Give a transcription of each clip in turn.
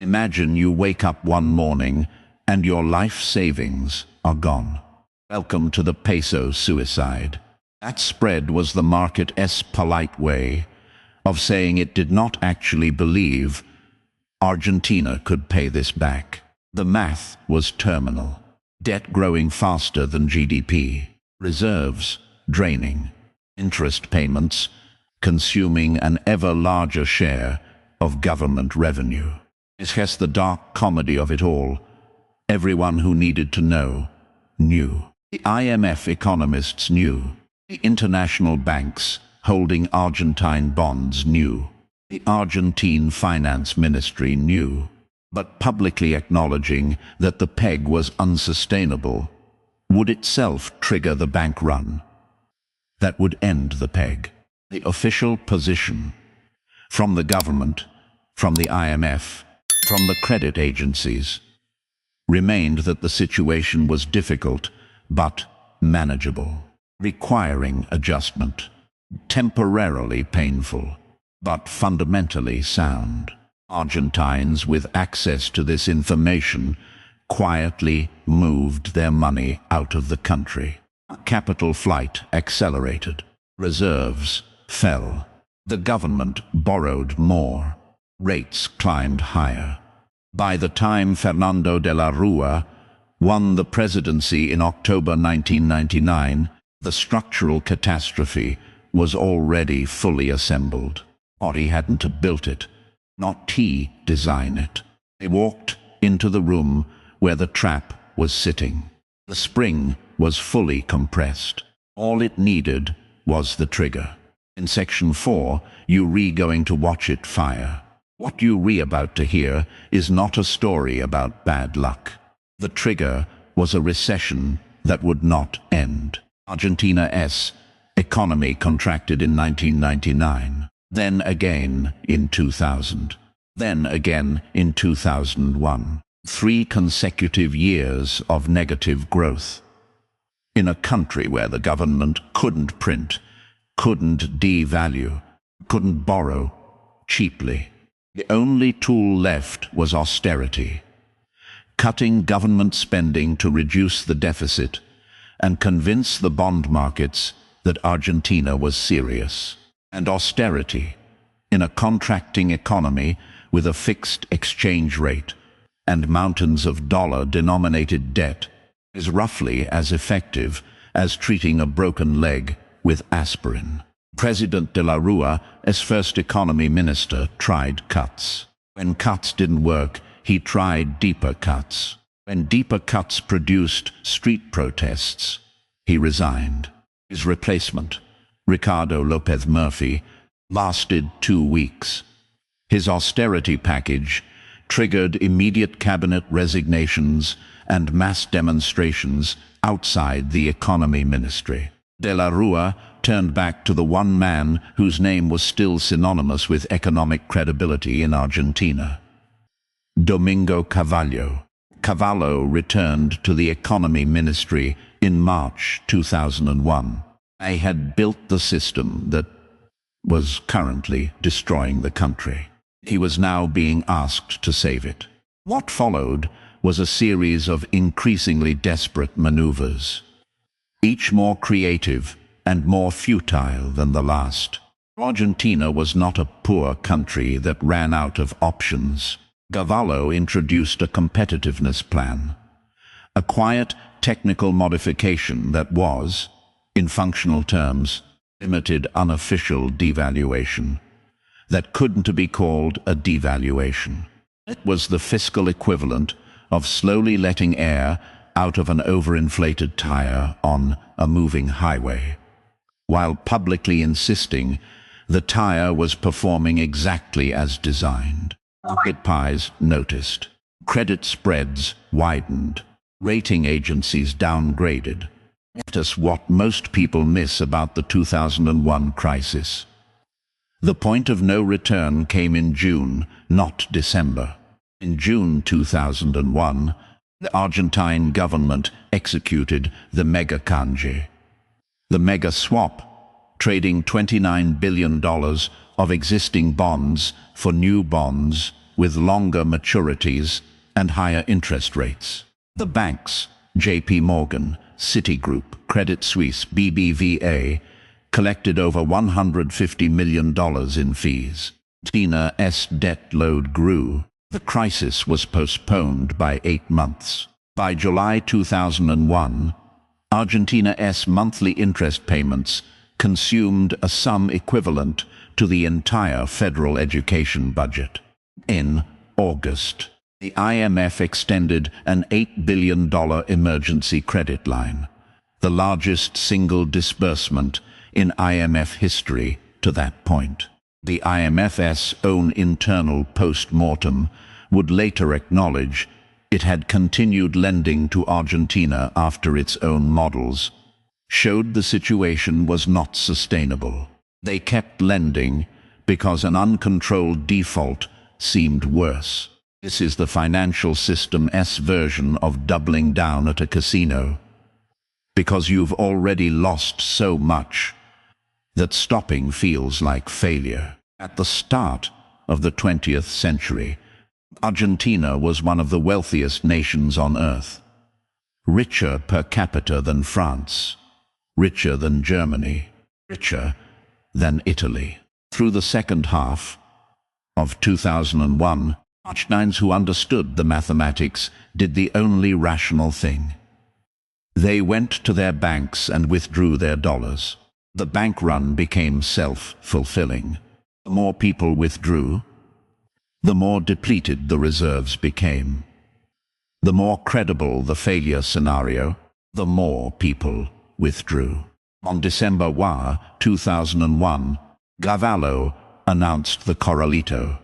Imagine you wake up one morning and your life savings are gone. Welcome to the peso suicide. That spread was the market's polite way of saying it did not actually believe Argentina could pay this back. The math was terminal. Debt growing faster than GDP. Reserves draining. Interest payments consuming an ever larger share of government revenue. It's the dark comedy of it all. Everyone who needed to know knew. The IMF economists knew. The international banks holding Argentine bonds knew. The Argentine finance ministry knew. But publicly acknowledging that the peg was unsustainable would itself trigger the bank run that would end the peg. The official position from the government, from the IMF, from the credit agencies, remained that the situation was difficult but manageable, requiring adjustment, temporarily painful, but fundamentally sound. Argentines with access to this information quietly moved their money out of the country. Capital flight accelerated. Reserves fell. The government borrowed more. Rates climbed higher. By the time Fernando de la Rúa won the presidency in October 1999, the structural catastrophe was already fully assembled. He hadn't built it, not he design it. They walked into the room where the trap was sitting. The spring was fully compressed. All it needed was the trigger. In section 4, you going to watch it fire. What you about to hear is not a story about bad luck. The trigger was a recession that would not end. Argentina's economy contracted in 1999, then again in 2000, then again in 2001. 3 consecutive years of negative growth. In a country where the government couldn't print, couldn't devalue, couldn't borrow cheaply. The only tool left was austerity, cutting government spending to reduce the deficit and convince the bond markets that Argentina was serious. And austerity, in a contracting economy with a fixed exchange rate and mountains of dollar-denominated debt, is roughly as effective as treating a broken leg with aspirin. President de la Rúa, as first economy minister, tried cuts. When cuts didn't work, he tried deeper cuts. When deeper cuts produced street protests, he resigned. His replacement, Ricardo López Murphy, lasted 2 weeks. His austerity package triggered immediate cabinet resignations and mass demonstrations outside the economy ministry. De la Rúa turned back to the one man whose name was still synonymous with economic credibility in Argentina. Domingo Cavallo. Cavallo returned to the economy ministry in March 2001. They had built the system that was currently destroying the country. He was now being asked to save it. What followed was a series of increasingly desperate maneuvers, each more creative and more futile than the last. Argentina was not a poor country that ran out of options. Cavallo introduced a competitiveness plan, a quiet technical modification that was, in functional terms, limited unofficial devaluation, that couldn't be called a devaluation. It was the fiscal equivalent of slowly letting air out of an overinflated tire on a moving highway, while publicly insisting the tire was performing exactly as designed. Market pies noticed. Credit spreads widened. Rating agencies downgraded. That's what most people miss about the 2001 crisis. The point of no return came in June, not December. In June 2001, the Argentine government executed the mega canje, the mega swap, trading $29 billion of existing bonds for new bonds with longer maturities and higher interest rates. The banks, JP Morgan, Citigroup, Credit Suisse, BBVA, collected over $150 million in fees. Argentina's debt load grew. The crisis was postponed by 8 months. By July 2001, Argentina's monthly interest payments consumed a sum equivalent to the entire federal education budget. In August, the IMF extended an $8 billion emergency credit line, the largest single disbursement in IMF history to that point. The IMF's own internal post-mortem would later acknowledge it had continued lending to Argentina after its own models showed the situation was not sustainable. They kept lending because an uncontrolled default seemed worse. This is the financial system's version of doubling down at a casino, because you've already lost so much that stopping feels like failure. At the start of the 20th century, Argentina was one of the wealthiest nations on earth, richer per capita than France, richer than Germany, richer than Italy. Through the second half of 2001, Argentines who understood the mathematics did the only rational thing. They went to their banks and withdrew their dollars. The bank run became self-fulfilling. The more people withdrew, the more depleted the reserves became. The more credible the failure scenario, the more people withdrew. On December 1, 2001, Cavallo announced the corralito,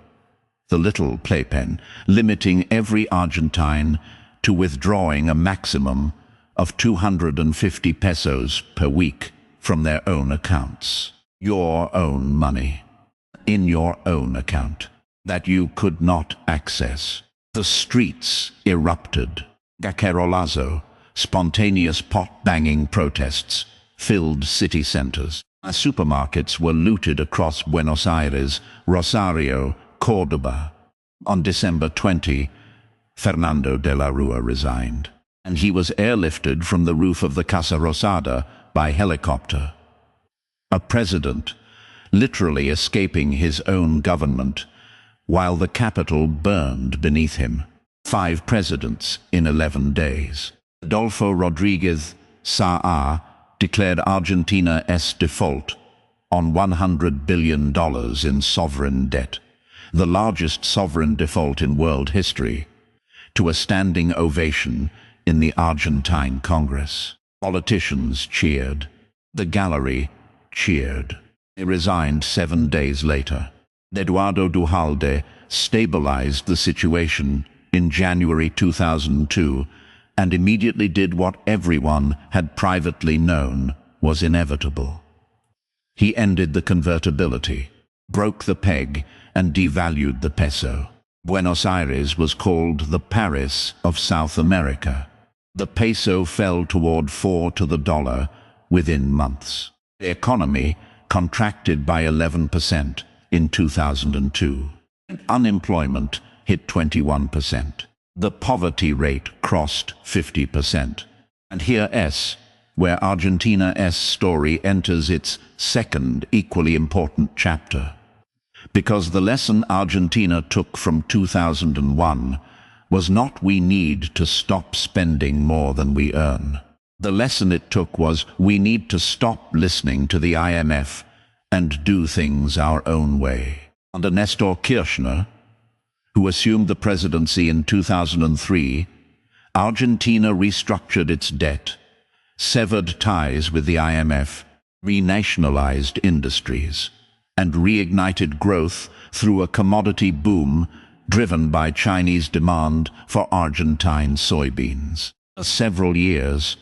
the little playpen, limiting every Argentine to withdrawing a maximum of 250 pesos per week from their own accounts. Your own money, in your own account, that you could not access. The streets erupted. Gacarolazo, spontaneous pot-banging protests, filled city centers. Supermarkets were looted across Buenos Aires, Rosario, Córdoba. On December 20, Fernando de la Rúa resigned, and he was airlifted from the roof of the Casa Rosada by helicopter. A president, literally escaping his own government, while the capital burned beneath him. 5 presidents in 11 days. Adolfo Rodriguez Saá declared Argentina's default on $100 billion in sovereign debt, the largest sovereign default in world history, to a standing ovation in the Argentine Congress. Politicians cheered. The gallery cheered. He resigned 7 days later. Eduardo Duhalde stabilized the situation in January 2002 and immediately did what everyone had privately known was inevitable. He ended the convertibility, broke the peg, and devalued the peso. Buenos Aires was called the Paris of South America. The peso fell toward 4 to the dollar within months. The economy contracted by 11% in 2002. Unemployment hit 21%. The poverty rate crossed 50%. And here's where Argentina's story enters its second equally important chapter. Because the lesson Argentina took from 2001 was not we need to stop spending more than we earn. The lesson it took was we need to stop listening to the IMF and do things our own way. Under Nestor Kirchner, who assumed the presidency in 2003, Argentina restructured its debt, severed ties with the IMF, renationalized industries, and reignited growth through a commodity boom driven by Chinese demand for Argentine soybeans. For several years,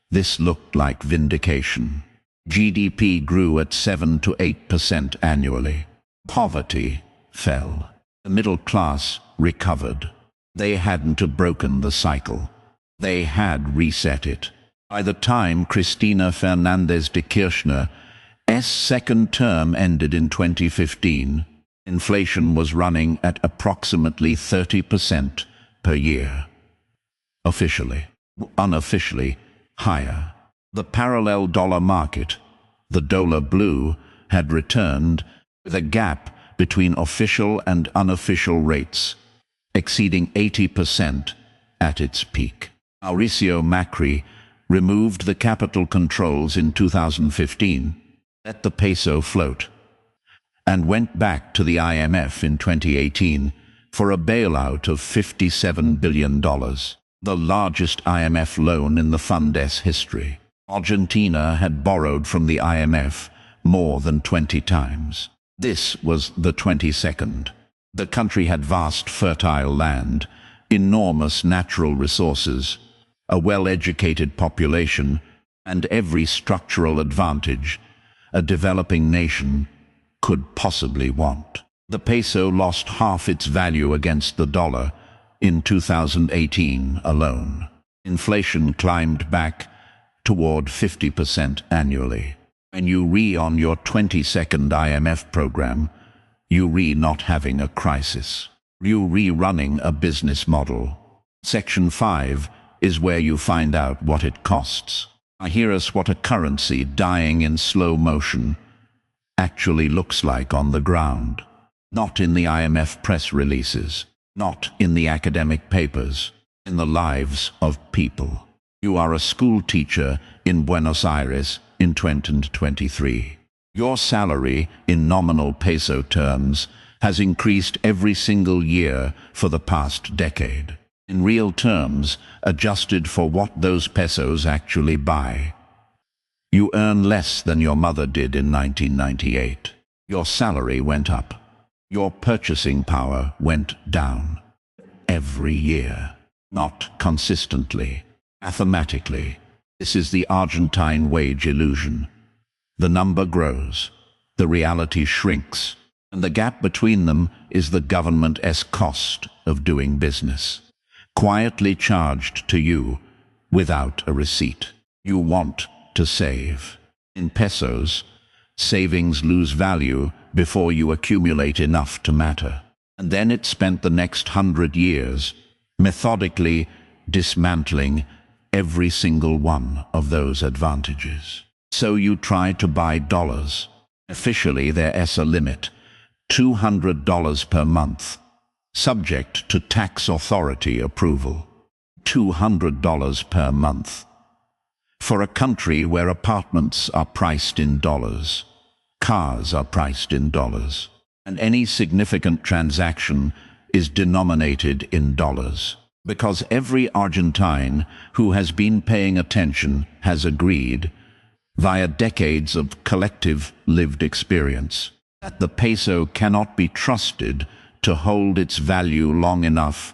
this looked like vindication. GDP grew at 7 to 8% annually. Poverty fell. The middle class recovered. They hadn't broken the cycle. They had reset it. By the time Cristina Fernández de Kirchner's second term ended in 2015, Inflation was running at approximately 30% per year. Officially. Unofficially, higher. The parallel dollar market, the dollar blue, had returned with a gap between official and unofficial rates exceeding 80% at its peak. Mauricio Macri removed the capital controls in 2015, let the peso float, and went back to the IMF in 2018 for a bailout of $57 billion, the largest IMF loan in the fund's history. Argentina had borrowed from the IMF more than 20 times. This was the 22nd. The country had vast fertile land, enormous natural resources, a well-educated population, and every structural advantage a developing nation could possibly want. The peso lost half its value against the dollar in 2018 alone. Inflation climbed back toward 50% annually. When you on your 22nd IMF program, you not having a crisis. You running a business model. Section 5 is where you find out what it costs. Hear us what a currency dying in slow motion actually looks like on the ground. Not in the IMF press releases, not in the academic papers, in the lives of people. You are a school teacher in Buenos Aires in 2023. Your salary in nominal peso terms has increased every single year for the past decade. In real terms, adjusted for what those pesos actually buy, you earn less than your mother did in 1998. Your salary went up. Your purchasing power went down. Every year. Not consistently. Mathematically. This is the Argentine wage illusion. The number grows, the reality shrinks, and the gap between them is the government's cost of doing business, quietly charged to you without a receipt. You want to save. In pesos, savings lose value before you accumulate enough to matter. And then it spent the next 100 years methodically dismantling every single one of those advantages. So you try to buy dollars. Officially, there's a limit, $200 per month, subject to tax authority approval. $200 per month. For a country where apartments are priced in dollars, cars are priced in dollars, and any significant transaction is denominated in dollars. Because every Argentine who has been paying attention has agreed, via decades of collective lived experience, that the peso cannot be trusted to hold its value long enough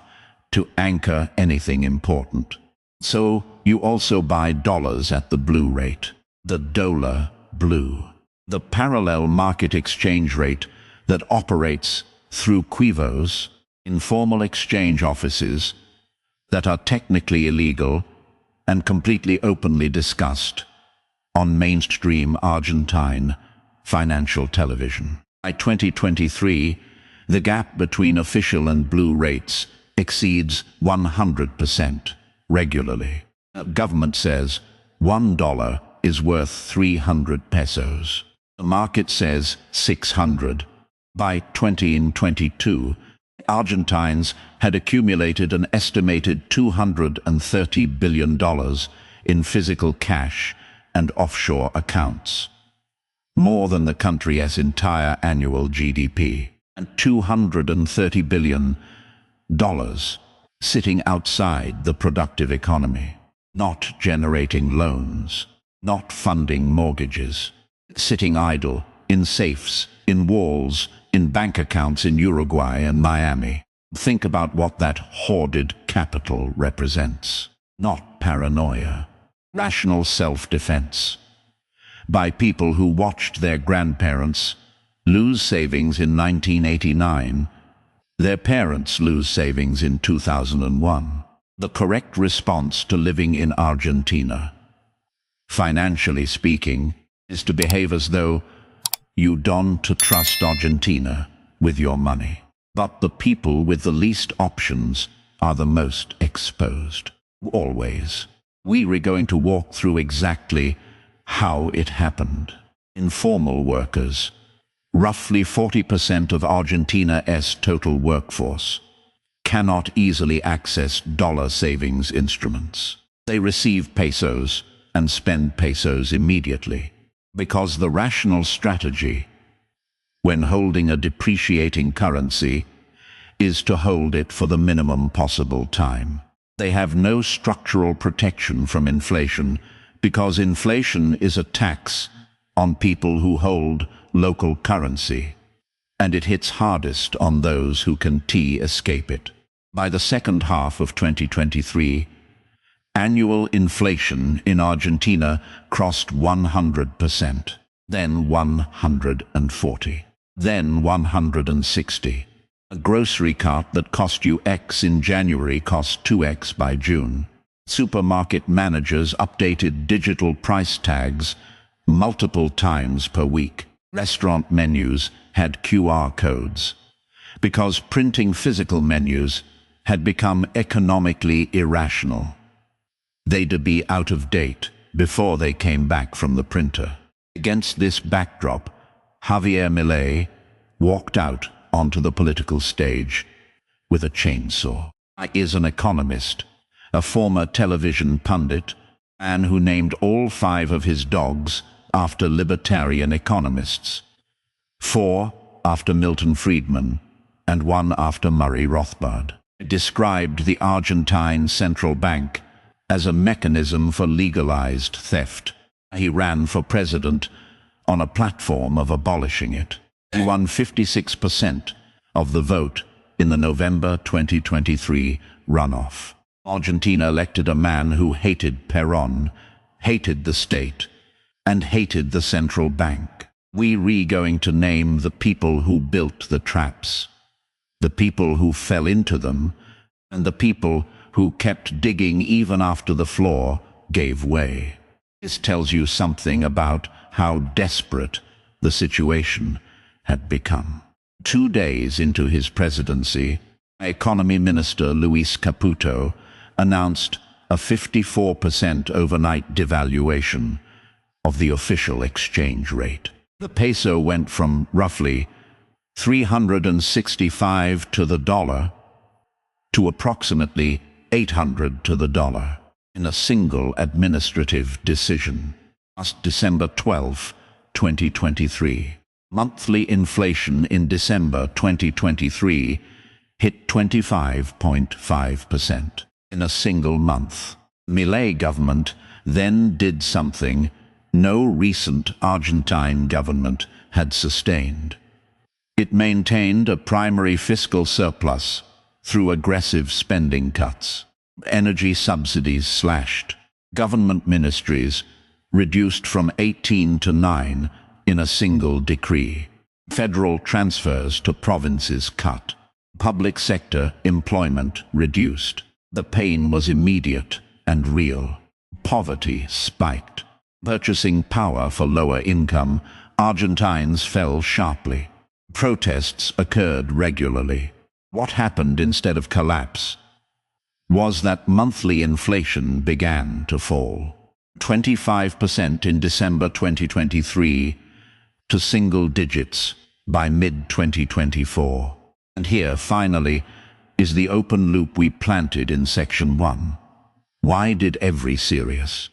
to anchor anything important. So you also buy dollars at the blue rate, the dollar blue, the parallel market exchange rate that operates through quivos, informal exchange offices that are technically illegal and completely openly discussed on mainstream Argentine financial television. By 2023, the gap between official and blue rates exceeds 100% regularly. The government says $1 is worth 300 pesos. The market says 600. By 2022, Argentines had accumulated an estimated $230 billion in physical cash and offshore accounts, more than the country's entire annual GDP, and $230 billion sitting outside the productive economy, not generating loans, not funding mortgages, sitting idle in safes, in walls, in bank accounts in Uruguay and Miami. Think about what that hoarded capital represents. Not paranoia. Rational self-defense. By people who watched their grandparents lose savings in 1989, their parents lose savings in 2001. The correct response to living in Argentina, financially speaking, is to behave as though you don't trust Argentina with your money. But the people with the least options are the most exposed. Always. We are going to walk through exactly how it happened. Informal workers, roughly 40% of Argentina's total workforce, cannot easily access dollar savings instruments. They receive pesos and spend pesos immediately, because the rational strategy, when holding a depreciating currency, is to hold it for the minimum possible time. They have no structural protection from inflation, because inflation is a tax on people who hold local currency, and it hits hardest on those who can escape it. By the second half of 2023, annual inflation in Argentina crossed 100%, then 140, then 160. A grocery cart that cost you X in January cost 2X by June. Supermarket managers updated digital price tags multiple times per week. Restaurant menus had QR codes, because printing physical menus had become economically irrational. They'd be out of date before they came back from the printer. Against this backdrop, Javier Milei walked out onto the political stage with a chainsaw. He is an economist, a former television pundit, and who named all 5 of his dogs after libertarian economists, 4 after Milton Friedman, and 1 after Murray Rothbard. He described the Argentine central bank as a mechanism for legalized theft. He ran for president on a platform of abolishing it. He won 56% of the vote in the November 2023 runoff. Argentina elected a man who hated Perón, hated the state, and hated the central bank. We're going to name the people who built the traps, the people who fell into them, and the people who kept digging even after the floor gave way. This tells you something about how desperate the situation had become. 2 days into his presidency, Economy Minister Luis Caputo announced a 54% overnight devaluation of the official exchange rate. The peso went from roughly 365 to the dollar to approximately 800 to the dollar in a single administrative decision. Last December 12, 2023. Monthly inflation in December 2023 hit 25.5% in a single month. Milei government then did something no recent Argentine government had sustained. It maintained a primary fiscal surplus through aggressive spending cuts. Energy subsidies slashed. Government ministries reduced from 18 to 9 in a single decree. Federal transfers to provinces cut. Public sector employment reduced. The pain was immediate and real. Poverty spiked. Purchasing power for lower income Argentines fell sharply. Protests occurred regularly. What happened instead of collapse was that monthly inflation began to fall. 25% in December 2023 to single digits by mid-2024. And here, finally, is the open loop we planted in Section 1. Why did every serious,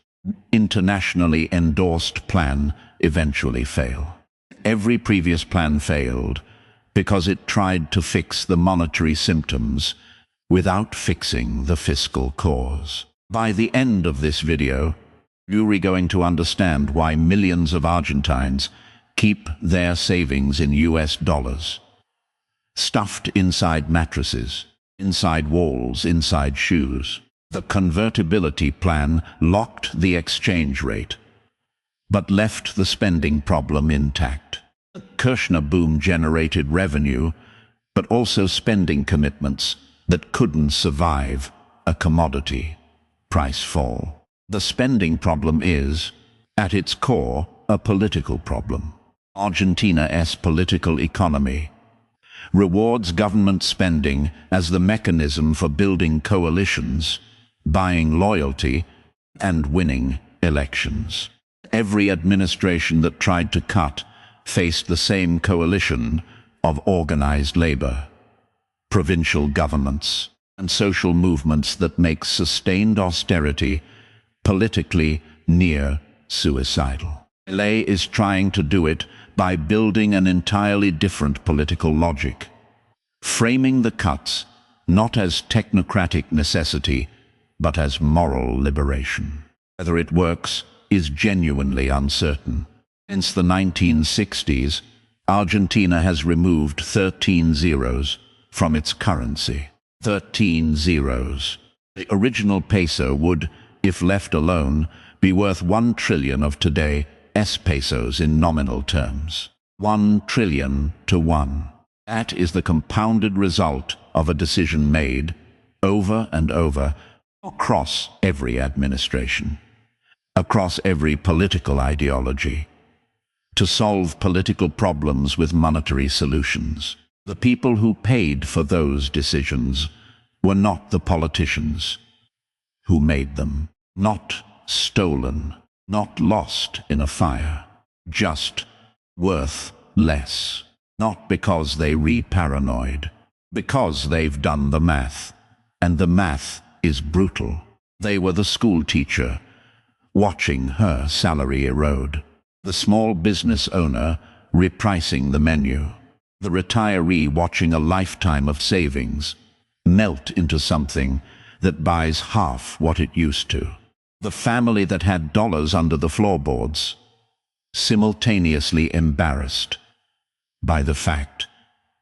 internationally endorsed plan eventually fail? Every previous plan failed because it tried to fix the monetary symptoms without fixing the fiscal cause. By the end of this video, you're going to understand why millions of Argentines keep their savings in US dollars, stuffed inside mattresses, inside walls, inside shoes. The Convertibility Plan locked the exchange rate, but left the spending problem intact. The Kirchner boom generated revenue, but also spending commitments that couldn't survive a commodity price fall. The spending problem is, at its core, a political problem. Argentina's political economy rewards government spending as the mechanism for building coalitions, buying loyalty, and winning elections. Every administration that tried to cut faced the same coalition of organized labor, provincial governments, and social movements that make sustained austerity politically near suicidal. Milei is trying to do it by building an entirely different political logic, framing the cuts not as technocratic necessity, but as moral liberation. Whether it works is genuinely uncertain. Since the 1960s, Argentina has removed 13 zeros from its currency. 13 zeros. The original peso would, if left alone, be worth 1 trillion of today's pesos in nominal terms. 1 trillion to 1. That is the compounded result of a decision made over and over across every administration, across every political ideology, to solve political problems with monetary solutions. The people who paid for those decisions were not the politicians who made them, not stolen, not lost in a fire, just worth less. Not because they re-paranoid, because they've done the math, and the math is brutal. They were the school teacher, watching her salary erode, the small business owner repricing the menu, the retiree watching a lifetime of savings melt into something that buys half what it used to, the family that had dollars under the floorboards, simultaneously embarrassed by the fact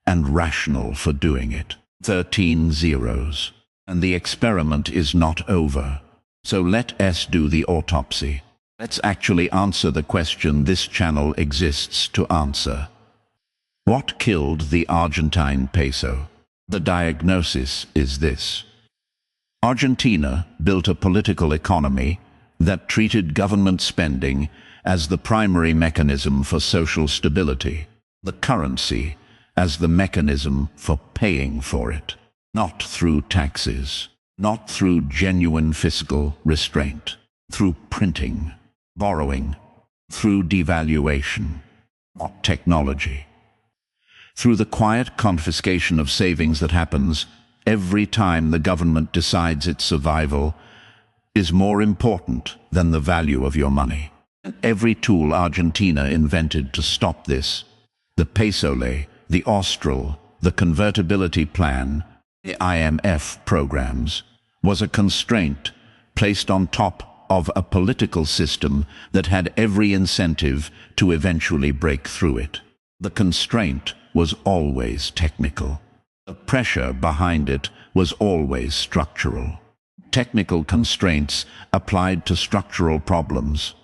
and rational for doing it. 13 zeros. And the experiment is not over. So let us do the autopsy. Let's actually answer the question this channel exists to answer. What killed the Argentine peso? The diagnosis is this. Argentina built a political economy that treated government spending as the primary mechanism for social stability, the currency as the mechanism for paying for it, not through taxes, not through genuine fiscal restraint, through printing, borrowing, through devaluation, not technology, through the quiet confiscation of savings that happens every time the government decides its survival is more important than the value of your money. And every tool Argentina invented to stop this, the peso ley, the austral, the convertibility plan, the IMF programs, was a constraint placed on top of a political system that had every incentive to eventually break through it. The constraint was always technical. The pressure behind it was always structural. Technical constraints applied to structural problems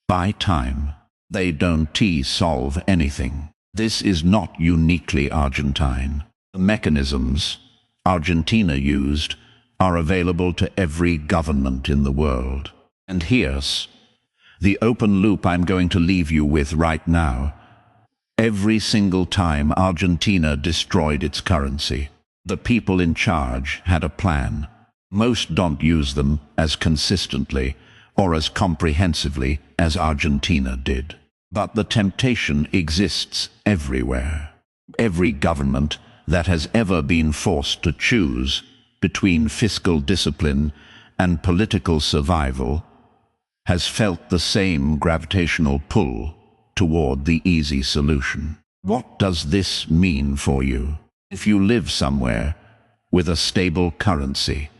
buy time. They don't solve anything. This is not uniquely Argentine. The mechanisms Argentina used are available to every government in the world. And here's the open loop I'm going to leave you with right now. Every single time Argentina destroyed its currency, the people in charge had a plan. Most don't use them as consistently or as comprehensively as Argentina did. But the temptation exists everywhere. Every government that has ever been forced to choose between fiscal discipline and political survival has felt the same gravitational pull toward the easy solution. What does this mean for you? If you live somewhere with a stable currency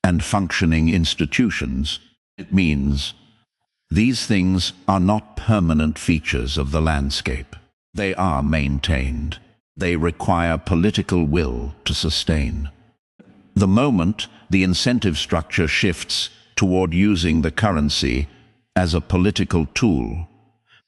and functioning institutions, it means these things are not permanent features of the landscape. They are maintained. They require political will to sustain. The moment the incentive structure shifts toward using the currency as a political tool,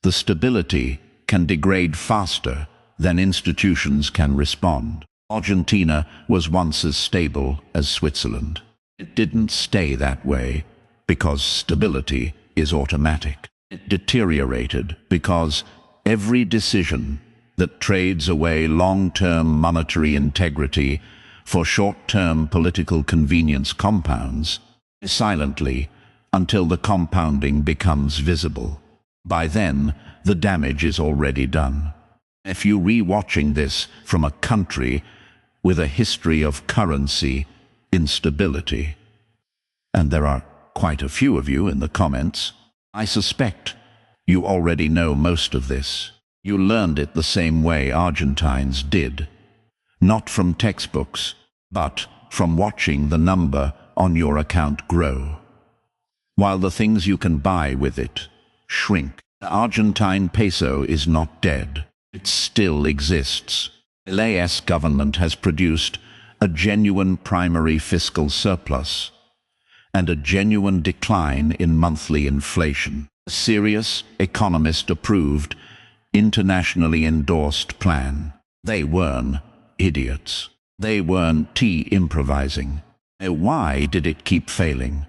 the stability can degrade faster than institutions can respond. Argentina was once as stable as Switzerland. It didn't stay that way because stability is automatic. It deteriorated because every decision that trades away long-term monetary integrity for short-term political convenience compounds silently until the compounding becomes visible. By then, the damage is already done. If you're re-watching this from a country with a history of currency instability, and there are quite a few of you in the comments, I suspect you already know most of this. You learned it the same way Argentines did, not from textbooks, but from watching the number on your account grow, while the things you can buy with it shrink. The Argentine peso is not dead. It still exists. Milei's government has produced a genuine primary fiscal surplus and a genuine decline in monthly inflation. A serious, economist-approved, internationally endorsed plan. They weren't idiots. They weren't improvising. Why did it keep failing?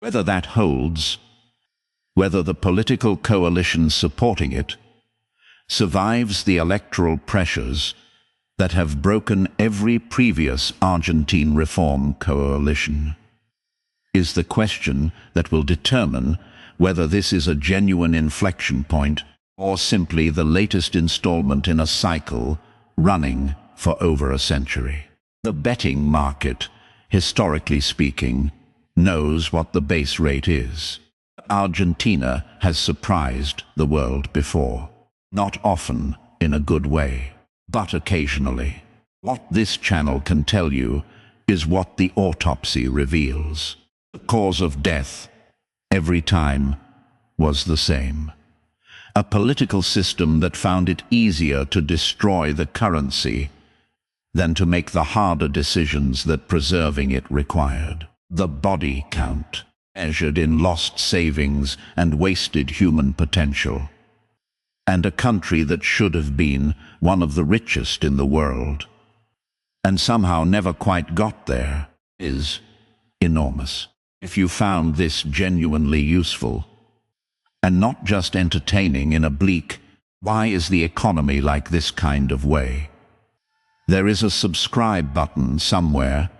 Whether that holds, whether the political coalition supporting it survives the electoral pressures that have broken every previous Argentine reform coalition, is the question that will determine whether this is a genuine inflection point or simply the latest installment in a cycle running for over a century. The betting market, historically speaking, knows what the base rate is. Argentina has surprised the world before, not often in a good way, but occasionally. What this channel can tell you is what the autopsy reveals. The cause of death, every time, was the same. A political system that found it easier to destroy the currency than to make the harder decisions that preserving it required. The body count, measured in lost savings and wasted human potential. And a country that should have been one of the richest in the world, and somehow never quite got there, is enormous. If you found this genuinely useful, and not just entertaining in a bleak, why is the economy like this kind of way? There is a subscribe button somewhere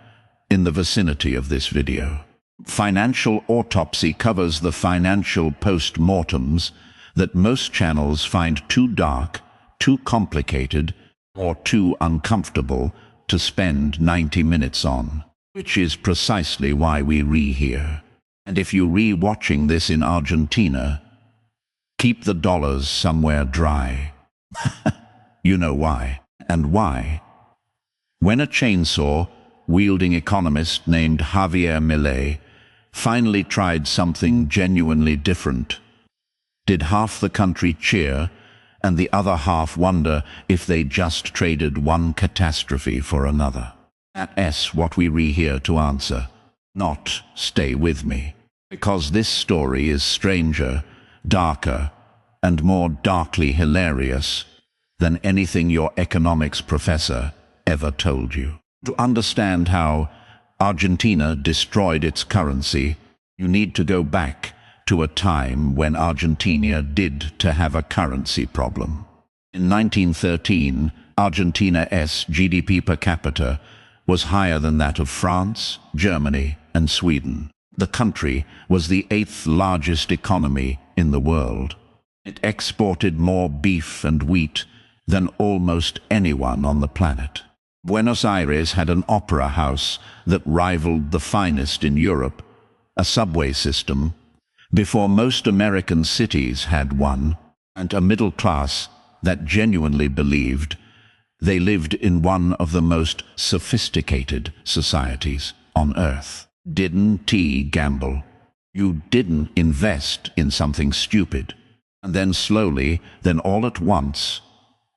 in the vicinity of this video. Financial Autopsy covers the financial post-mortems that most channels find too dark, too complicated, or too uncomfortable to spend 90 minutes on, which is precisely why we re-here. And if you're re-watching this in Argentina, keep the dollars somewhere dry. You know why. And why? When a chainsaw-wielding economist named Javier Milei finally tried something genuinely different, did half the country cheer and the other half wonder if they just traded one catastrophe for another? That's what we re-here to answer, not stay with me. Because this story is stranger, darker, and more darkly hilarious than anything your economics professor ever told you. To understand how Argentina destroyed its currency, you need to go back to a time when Argentina did to have a currency problem. In 1913, Argentina's GDP per capita was higher than that of France, Germany, and Sweden. The country was the 8th largest economy in the world. It exported more beef and wheat than almost anyone on the planet. Buenos Aires had an opera house that rivaled the finest in Europe, a subway system, before most American cities had one, and a middle class that genuinely believed they lived in one of the most sophisticated societies on earth. Didn't gamble. You didn't invest in something stupid. And then slowly, then all at once,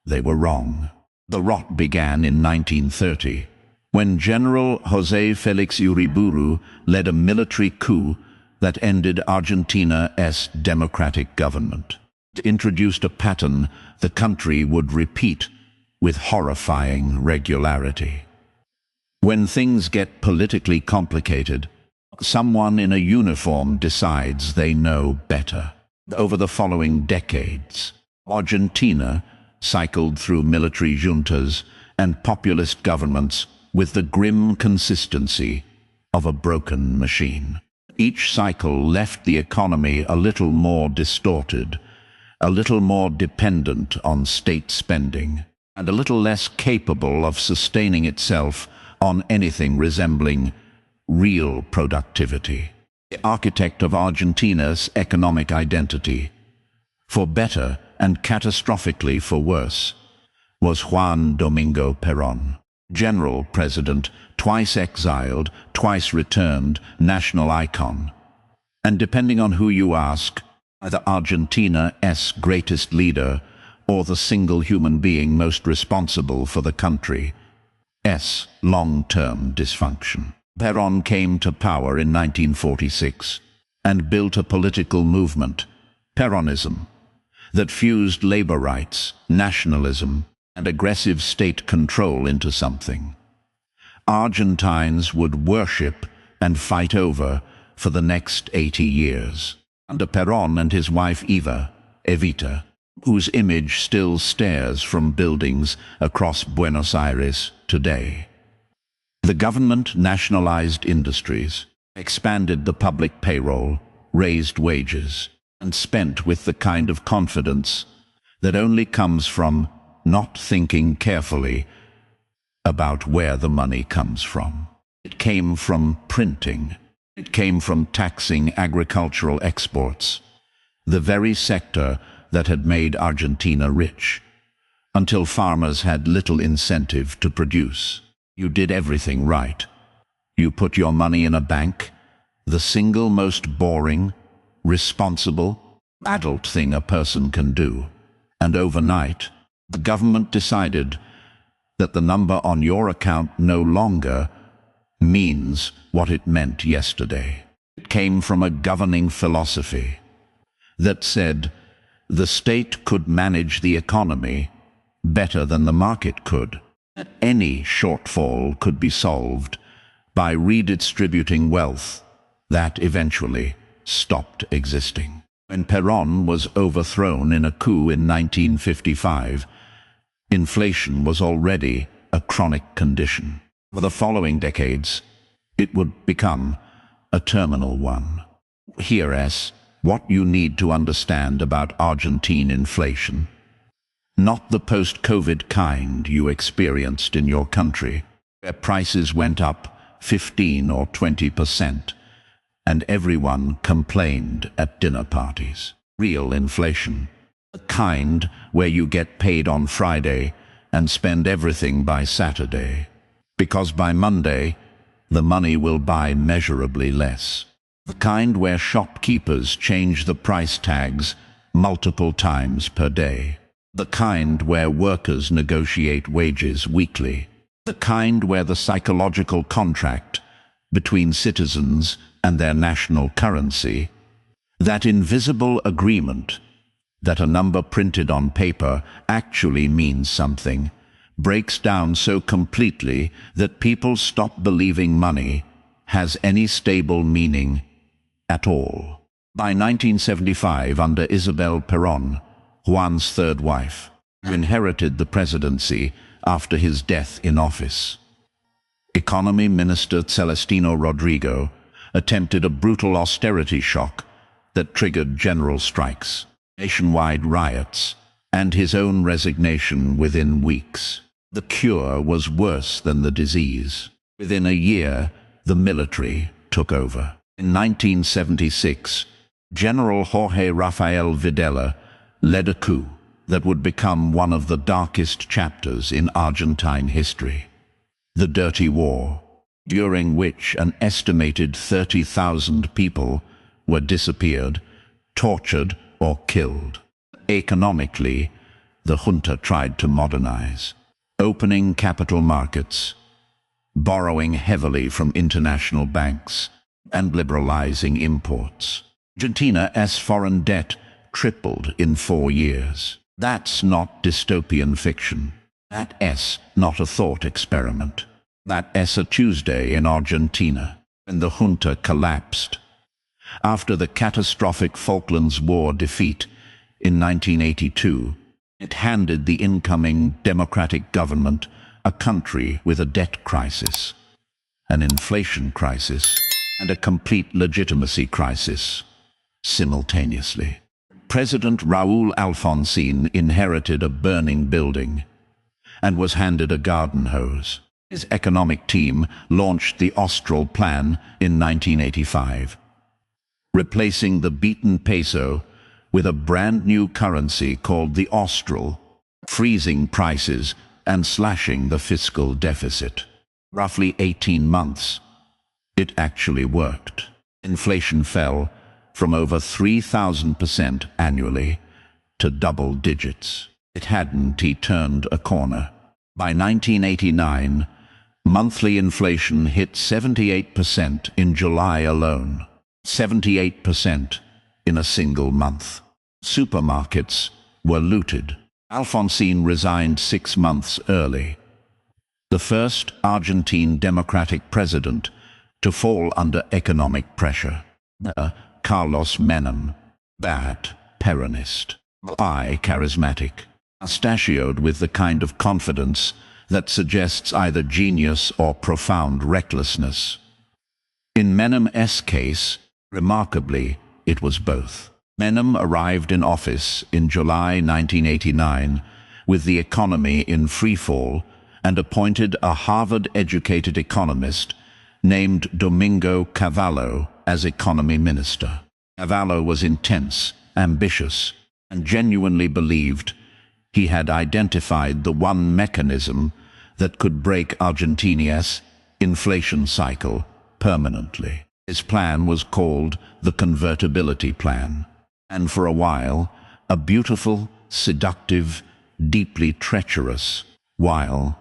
they were wrong. The rot began in 1930, when General José Félix Uriburu led a military coup that ended Argentina's democratic government. It introduced a pattern the country would repeat with horrifying regularity. When things get politically complicated, someone in a uniform decides they know better. Over the following decades, Argentina cycled through military juntas and populist governments with the grim consistency of a broken machine. Each cycle left the economy a little more distorted, a little more dependent on state spending, and a little less capable of sustaining itself on anything resembling real productivity. The architect of Argentina's economic identity, for better and catastrophically for worse, was Juan Domingo Perón. General President, twice exiled, twice returned, national icon. And depending on who you ask, either Argentina's greatest leader or the single human being most responsible for the country's long-term dysfunction. Perón came to power in 1946 and built a political movement, Peronism, that fused labor rights, nationalism, and aggressive state control into something Argentines would worship and fight over for the next 80 years. Under Perón and his wife Evita, whose image still stares from buildings across Buenos Aires today. The government nationalized industries, expanded the public payroll, raised wages, and spent with the kind of confidence that only comes from not thinking carefully about where the money comes from. It came from printing. It came from taxing agricultural exports, the very sector that had made Argentina rich, until farmers had little incentive to produce. You did everything right. You put your money in a bank, the single most boring, responsible, adult thing a person can do, and overnight, the government decided that the number on your account no longer means what it meant yesterday. It came from a governing philosophy that said the state could manage the economy better than the market could. Any shortfall could be solved by redistributing wealth that eventually stopped existing. When Perón was overthrown in a coup in 1955, inflation was already a chronic condition. For the following decades, it would become a terminal one. Here's what you need to understand about Argentine inflation. Not the post-COVID kind you experienced in your country, where prices went up 15 or 20%, and everyone complained at dinner parties. Real inflation. The kind where you get paid on Friday and spend everything by Saturday, because by Monday the money will buy measurably less. The kind where shopkeepers change the price tags multiple times per day. The kind where workers negotiate wages weekly. The kind where the psychological contract between citizens and their national currency, that invisible agreement that a number printed on paper actually means something, breaks down so completely that people stop believing money has any stable meaning at all. By 1975, under Isabel Perón, Juan's third wife, who inherited the presidency after his death in office, Economy Minister Celestino Rodrigo attempted a brutal austerity shock that triggered general strikes, nationwide riots, and his own resignation within weeks. The cure was worse than the disease. Within a year, the military took over. In 1976, General Jorge Rafael Videla led a coup that would become one of the darkest chapters in Argentine history. The Dirty War, during which an estimated 30,000 people were disappeared, tortured, or killed. Economically, the junta tried to modernize, opening capital markets, borrowing heavily from international banks, and liberalizing imports. Argentina's foreign debt tripled in 4 years. That's not dystopian fiction. That's not a thought experiment. That's a Tuesday in Argentina, when the junta collapsed. After the catastrophic Falklands War defeat in 1982, It handed the incoming democratic government a country with a debt crisis, an inflation crisis, and a complete legitimacy crisis simultaneously. President Raúl Alfonsín inherited a burning building and was handed a garden hose. His economic team launched the Austral Plan in 1985, replacing the beaten peso with a brand new currency called the Austral, freezing prices and slashing the fiscal deficit. Roughly 18 months, it actually worked. Inflation fell from over 3,000% annually to double digits. It hadn't turned a corner. By 1989, monthly inflation hit 78% in July alone. 78% in a single month. Supermarkets were looted. Alfonsín resigned 6 months early. The first Argentine democratic president to fall under economic pressure. Carlos Menem, bad Peronist, charismatic, mustachioed with the kind of confidence that suggests either genius or profound recklessness. In Menem's case, remarkably, it was both. Menem arrived in office in July 1989 with the economy in freefall and appointed a Harvard-educated economist named Domingo Cavallo as economy minister. Cavallo was intense, ambitious, and genuinely believed he had identified the one mechanism that could break Argentina's inflation cycle permanently. His plan was called the Convertibility Plan, and for a while, a beautiful, seductive, deeply treacherous, while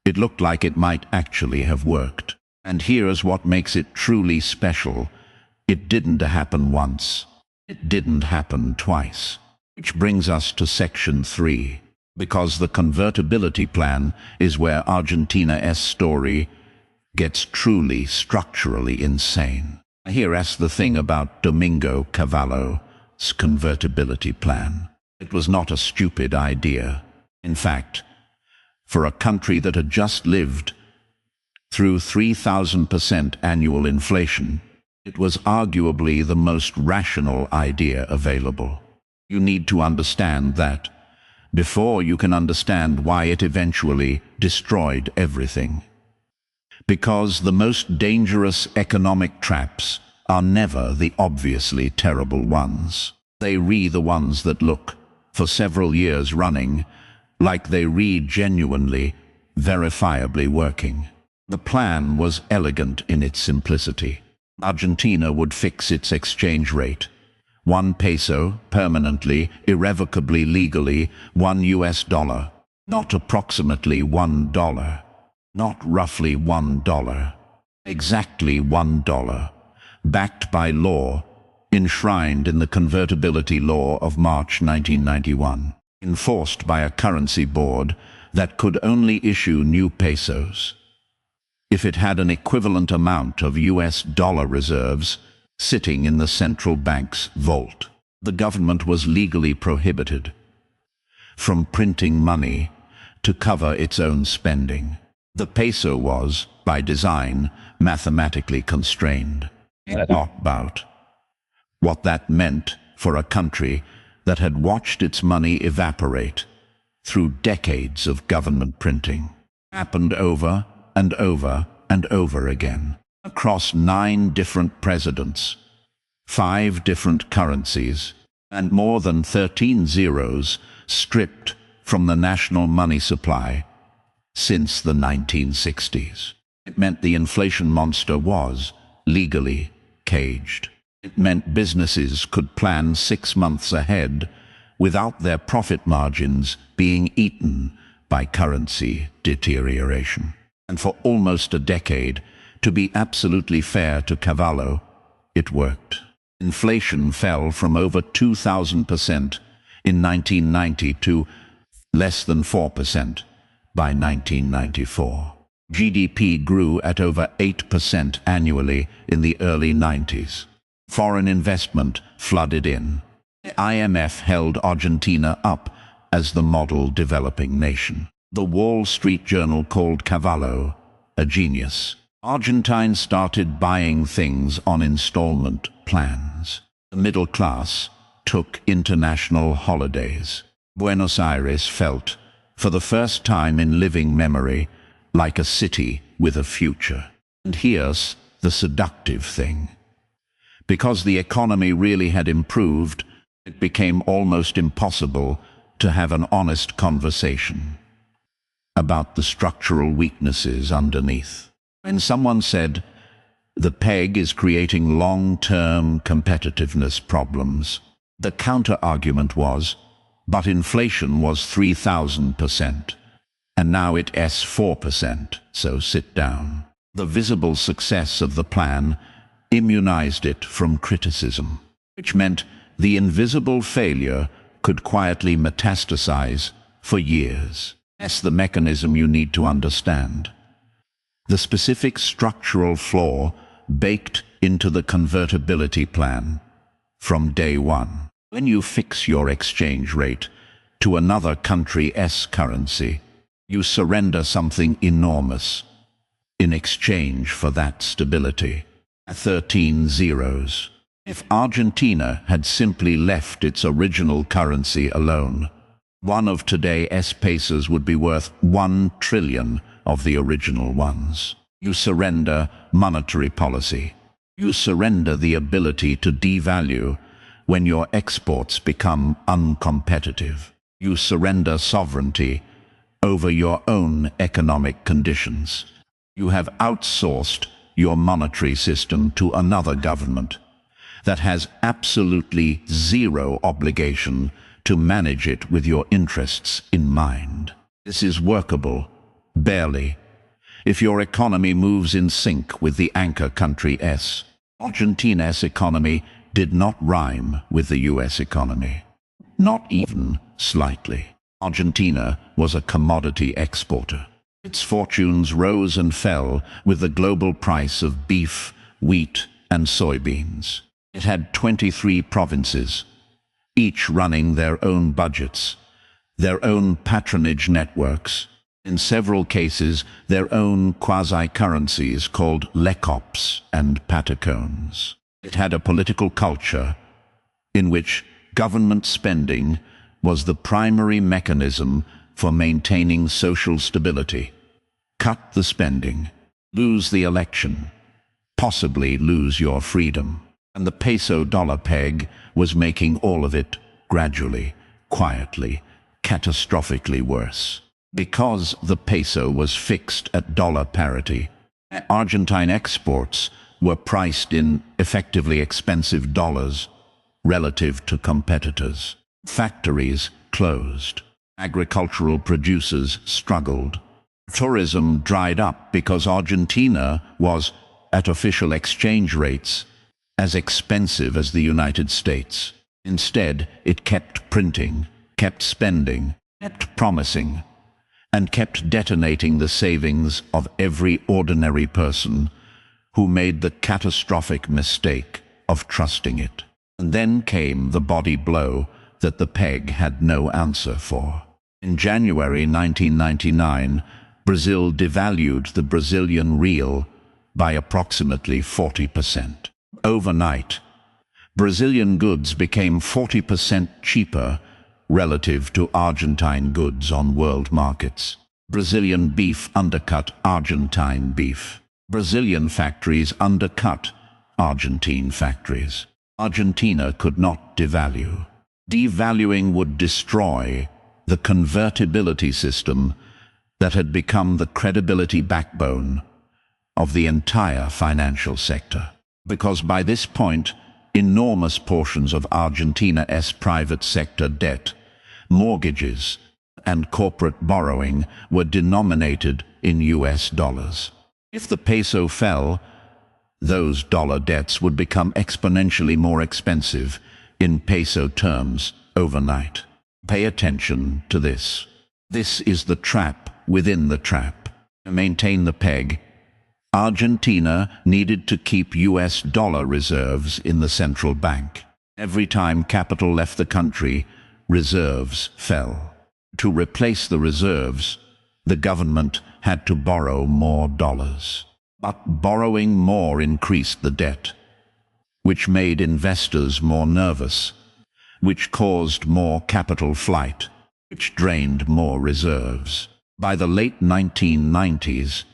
it looked like it might actually have worked. And here's what makes it truly special. It didn't happen once. It didn't happen twice. Which brings us to Section 3, because the Convertibility Plan is where Argentina's story gets truly structurally insane. Here's the thing about Domingo Cavallo's Convertibility Plan. It was not a stupid idea. In fact, for a country that had just lived through 3,000% annual inflation, it was arguably the most rational idea available. You need to understand that before you can understand why it eventually destroyed everything. Because the most dangerous economic traps are never the obviously terrible ones. They re the ones that look, for several years running, like they re genuinely, verifiably working. The plan was elegant in its simplicity. Argentina would fix its exchange rate. 1 peso, permanently, irrevocably, legally, $1. Not approximately $1. Not roughly $1. Exactly $1. Backed by law, enshrined in the Convertibility Law of March 1991. Enforced by a currency board that could only issue new pesos if it had an equivalent amount of US dollar reserves sitting in the central bank's vault. The government was legally prohibited from printing money to cover its own spending. The peso was, by design, mathematically constrained. Not about what that meant for a country that had watched its money evaporate through decades of government printing. Happened over and over and over again, across 9 different presidents, 5 different currencies, and more than 13 zeros stripped from the national money supply since the 1960s. It meant the inflation monster was, legally, caged. It meant businesses could plan 6 months ahead without their profit margins being eaten by currency deterioration. And for almost a decade, to be absolutely fair to Cavallo, it worked. Inflation fell from over 2,000% in 1990 to less than 4% by 1994. GDP grew at over 8% annually in the early 90s. Foreign investment flooded in. The IMF held Argentina up as the model developing nation. The Wall Street Journal called Cavallo a genius. Argentine started buying things on installment plans. The middle class took international holidays. Buenos Aires felt, for the first time in living memory, like a city with a future. And here's the seductive thing. Because the economy really had improved, it became almost impossible to have an honest conversation about the structural weaknesses underneath. When someone said, the peg is creating long-term competitiveness problems, the counter-argument was, but inflation was 3,000%, and now it's 4%, so sit down. The visible success of the plan immunized it from criticism, which meant the invisible failure could quietly metastasize for years. That's the mechanism you need to understand. The specific structural flaw baked into the convertibility plan from day one. When you fix your exchange rate to another country's currency, you surrender something enormous in exchange for that stability. 13 zeros. If Argentina had simply left its original currency alone, one of today's pesos would be worth 1 trillion of the original ones. You surrender monetary policy. You surrender the ability to devalue when your exports become uncompetitive. You surrender sovereignty over your own economic conditions. You have outsourced your monetary system to another government that has absolutely zero obligation to manage it with your interests in mind. This is workable, barely, if your economy moves in sync with the anchor country's. Argentina's economy did not rhyme with the US economy. Not even slightly. Argentina was a commodity exporter. Its fortunes rose and fell with the global price of beef, wheat, and soybeans. It had 23 provinces, each running their own budgets, their own patronage networks, in several cases their own quasi-currencies called lecops and patacones. It had a political culture in which government spending was the primary mechanism for maintaining social stability. Cut the spending, lose the election, possibly lose your freedom. And the peso-dollar peg was making all of it gradually, quietly, catastrophically worse. Because the peso was fixed at dollar parity, Argentine exports were priced in effectively expensive dollars relative to competitors. Factories closed. Agricultural producers struggled. Tourism dried up because Argentina was, at official exchange rates, as expensive as the United States. Instead, it kept printing, kept spending, kept promising, and kept detonating the savings of every ordinary person who made the catastrophic mistake of trusting it. And then came the body blow that the peg had no answer for. In January 1999, Brazil devalued the Brazilian real by approximately 40%. Overnight, Brazilian goods became 40% cheaper relative to Argentine goods on world markets. Brazilian beef undercut Argentine beef. Brazilian factories undercut Argentine factories. Argentina could not devalue. Devaluing would destroy the convertibility system that had become the credibility backbone of the entire financial sector. Because by this point, enormous portions of Argentina's private sector debt, mortgages, and corporate borrowing were denominated in US dollars. If the peso fell, those dollar debts would become exponentially more expensive in peso terms overnight. Pay attention to this. This is the trap within the trap. To maintain the peg, Argentina needed to keep US dollar reserves in the central bank. Every time capital left the country, reserves fell. To replace the reserves, the government had to borrow more dollars. But borrowing more increased the debt, which made investors more nervous, which caused more capital flight, which drained more reserves. By the late 1990s,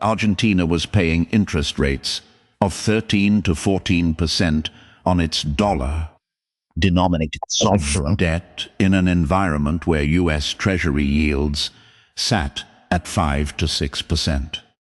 Argentina was paying interest rates of 13 to 14% on its dollar-denominated sovereign debt in an environment where U.S. Treasury yields sat at 5 to 6%.